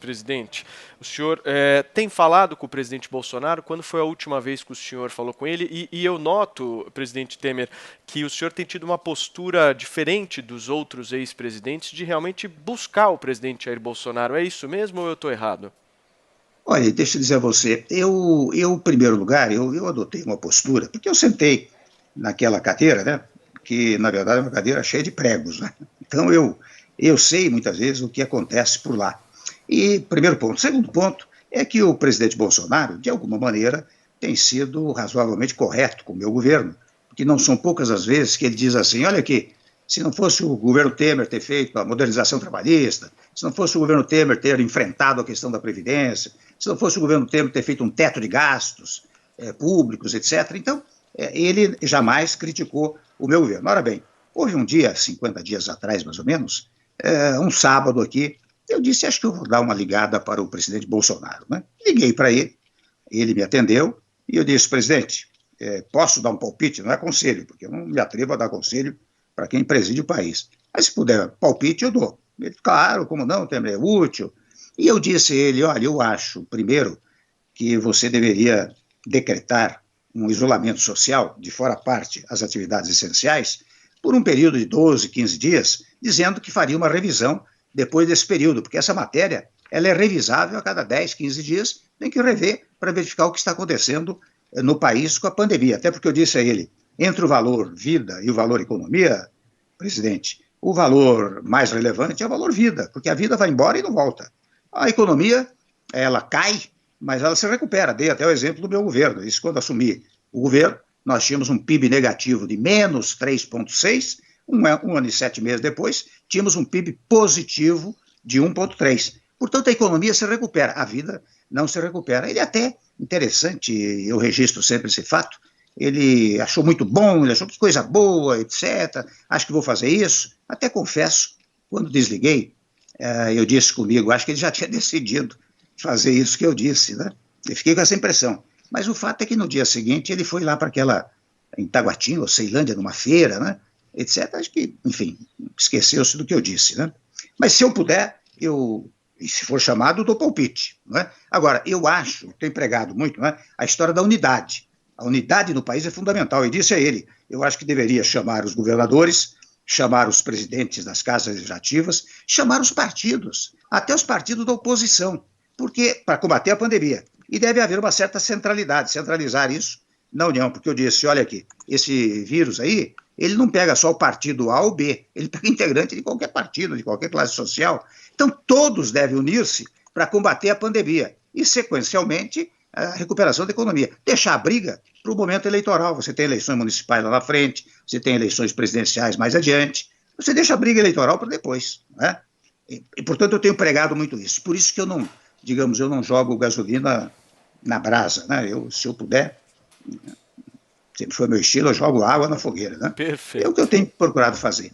Presidente, o senhor tem falado com o presidente Bolsonaro? Quando foi a última vez que o senhor falou com ele? E eu noto, presidente Temer, que o senhor tem tido uma postura diferente dos outros ex-presidentes de realmente buscar o presidente Jair Bolsonaro. É isso mesmo ou eu estou errado? Olha, deixa eu dizer a você, em primeiro lugar, eu adotei uma postura, porque eu sentei naquela cadeira, né, que na verdade é uma cadeira cheia de pregos, né? Então eu sei muitas vezes o que acontece por lá. E primeiro ponto. Segundo ponto é que o presidente Bolsonaro, de alguma maneira, tem sido razoavelmente correto com o meu governo, porque não são poucas as vezes que ele diz assim, olha aqui, se não fosse o governo Temer ter feito a modernização trabalhista, se não fosse o governo Temer ter enfrentado a questão da Previdência, se não fosse o governo Temer ter feito um teto de gastos públicos, etc. Então, ele jamais criticou o meu governo. Ora bem, houve um dia, 50 dias atrás, mais ou menos, um sábado aqui, eu disse, acho que eu vou dar uma ligada para o presidente Bolsonaro, né? Liguei para ele me atendeu, e eu disse, presidente, posso dar um palpite? Não é conselho, porque eu não me atrevo a dar conselho para quem preside o país. Mas se puder palpite, eu dou. Ele, claro, como não, Temer, é útil. E eu disse a ele, olha, eu acho, primeiro, que você deveria decretar um isolamento social, de fora parte as atividades essenciais, por um período de 12, 15 dias, dizendo que faria uma revisão depois desse período, porque essa matéria ela é revisável a cada 10, 15 dias, tem que rever para verificar o que está acontecendo no país com a pandemia. Até porque eu disse a ele, entre o valor vida e o valor economia, presidente, o valor mais relevante é o valor vida, porque a vida vai embora e não volta. A economia, ela cai, mas ela se recupera. Dei até o exemplo do meu governo. Isso quando assumi o governo, nós tínhamos um PIB negativo de menos 3,6, um ano e 7 meses depois, tínhamos um PIB positivo de 1,3. Portanto, a economia se recupera, a vida não se recupera. Ele é até interessante, eu registro sempre esse fato, ele achou muito bom, ele achou que coisa boa, etc. Acho que vou fazer isso. Até confesso, quando desliguei, eu disse comigo, acho que ele já tinha decidido fazer isso que eu disse, né? Eu fiquei com essa impressão. Mas o fato é que no dia seguinte ele foi lá para aquela, em Taguatinga, ou Ceilândia, numa feira, né? Etc. Acho que, enfim, esqueceu-se do que eu disse, né? Mas se eu puder, e se for chamado, eu dou palpite, não é? Agora, eu acho, tenho empregado muito, não é? A história da unidade. A unidade no país é fundamental, e disse a ele, eu acho que deveria chamar os governadores, chamar os presidentes das casas legislativas, chamar os partidos, até os partidos da oposição, porque para combater a pandemia. E deve haver uma certa centralidade, centralizar isso na União, porque eu disse, olha aqui, esse vírus aí, ele não pega só o partido A ou B, ele pega integrante de qualquer partido, de qualquer classe social. Então, todos devem unir-se para combater a pandemia e, sequencialmente, a recuperação da economia. Deixar a briga para o momento eleitoral. Você tem eleições municipais lá na frente, você tem eleições presidenciais mais adiante, você deixa a briga eleitoral para depois, né? Portanto, eu tenho pregado muito isso. Por isso que eu não, digamos, eu não jogo gasolina na brasa, né? Se eu puder, sempre foi meu estilo, eu jogo água na fogueira, né? É o que eu Perfeito. tenho procurado fazer.